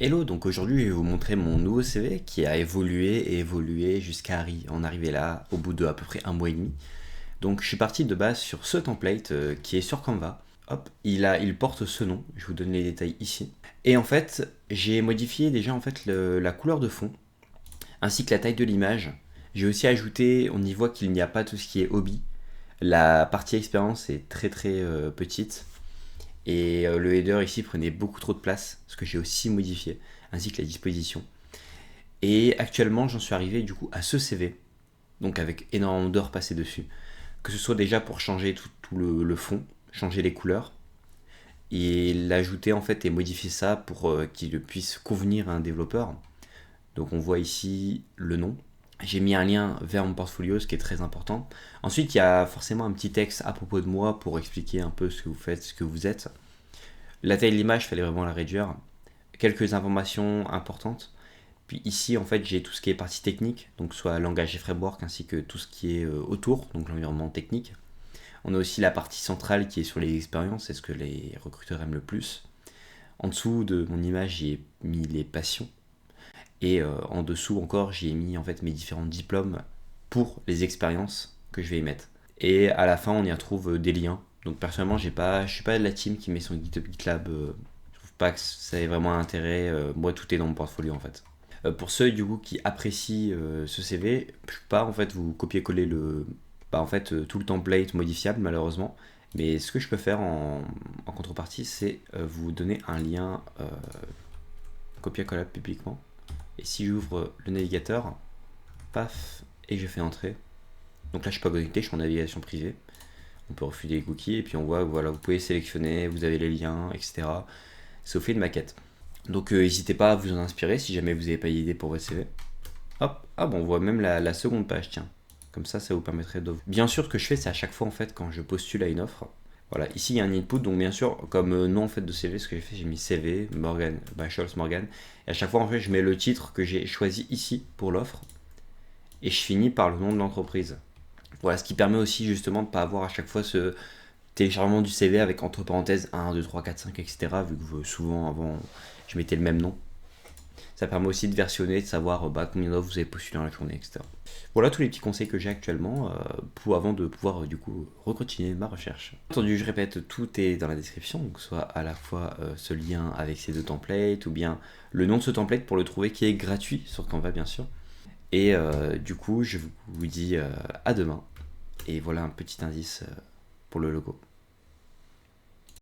Hello, donc aujourd'hui je vais vous montrer mon nouveau CV qui a évolué et évolué jusqu'à en arriver là au bout de à peu près un mois et demi. Donc je suis parti de base sur ce template qui est sur Canva. Hop, il porte ce nom, je vous donne les détails ici. Et en fait, j'ai modifié déjà en fait la couleur de fond ainsi que la taille de l'image. J'ai aussi ajouté, on y voit qu'il n'y a pas tout ce qui est hobby. La partie expérience est très petite. Et le header ici prenait beaucoup trop de place, ce que j'ai aussi modifié, ainsi que la disposition. Et actuellement, j'en suis arrivé du coup à ce CV, donc avec énormément d'heures passées dessus, que ce soit déjà pour changer tout le fond, changer les couleurs, et l'ajouter en fait et modifier ça pour qu'il puisse convenir à un développeur. Donc on voit ici le nom. J'ai mis un lien vers mon portfolio, ce qui est très important. Ensuite, il y a forcément un petit texte à propos de moi pour expliquer un peu ce que vous faites, ce que vous êtes. La taille de l'image, il fallait vraiment la réduire. Quelques informations importantes. Puis ici, en fait, j'ai tout ce qui est partie technique, donc soit langage et framework, ainsi que tout ce qui est autour, donc l'environnement technique. On a aussi la partie centrale qui est sur les expériences, c'est ce que les recruteurs aiment le plus. En dessous de mon image, j'ai mis les passions. Et en dessous encore, j'ai mis en fait mes différents diplômes pour les expériences que je vais y mettre. Et à la fin, on y retrouve des liens. Donc personnellement, je suis pas de la team qui met son GitLab. Je trouve pas que ça ait vraiment un intérêt. Moi, tout est dans mon portfolio en fait. Pour ceux du coup qui apprécient ce CV, je peux pas en fait vous copier-coller tout le template modifiable malheureusement. Mais ce que je peux faire en contrepartie, c'est vous donner un lien copier-coller publiquement. Et si j'ouvre le navigateur, paf, et je fais entrer. Donc là, je suis pas connecté, je suis en navigation privée. On peut refuser les cookies et puis on voit, voilà, vous pouvez sélectionner, vous avez les liens, etc. C'est au fait de maquette. Donc n'hésitez pas à vous en inspirer si jamais vous n'avez pas d'idée pour votre CV. Hop, ah bon, on voit même la seconde page, tiens. Comme ça vous permettrait de... Bien sûr, ce que je fais, c'est à chaque fois, en fait, quand je postule à une offre. Voilà, ici, il y a un input, donc bien sûr, comme nom, en fait, de CV, ce que j'ai fait, j'ai mis CV, Morgan, Scholz Morgan. Et à chaque fois, en fait, je mets le titre que j'ai choisi ici pour l'offre. Et je finis par le nom de l'entreprise. Voilà, ce qui permet aussi, justement, de ne pas avoir à chaque fois ce téléchargement du CV avec entre parenthèses 1, 2, 3, 4, 5, etc. Vu que souvent, avant, je mettais le même nom. Ça permet aussi de versionner, de savoir combien d'offres vous avez postulé dans la journée, etc. Voilà tous les petits conseils que j'ai actuellement avant de pouvoir du coup recontinuer ma recherche. Entendu, je répète, tout est dans la description, donc soit à la fois ce lien avec ces deux templates ou bien le nom de ce template pour le trouver qui est gratuit sur Canva bien sûr. Et du coup, je vous dis à demain. Et voilà un petit indice pour le logo.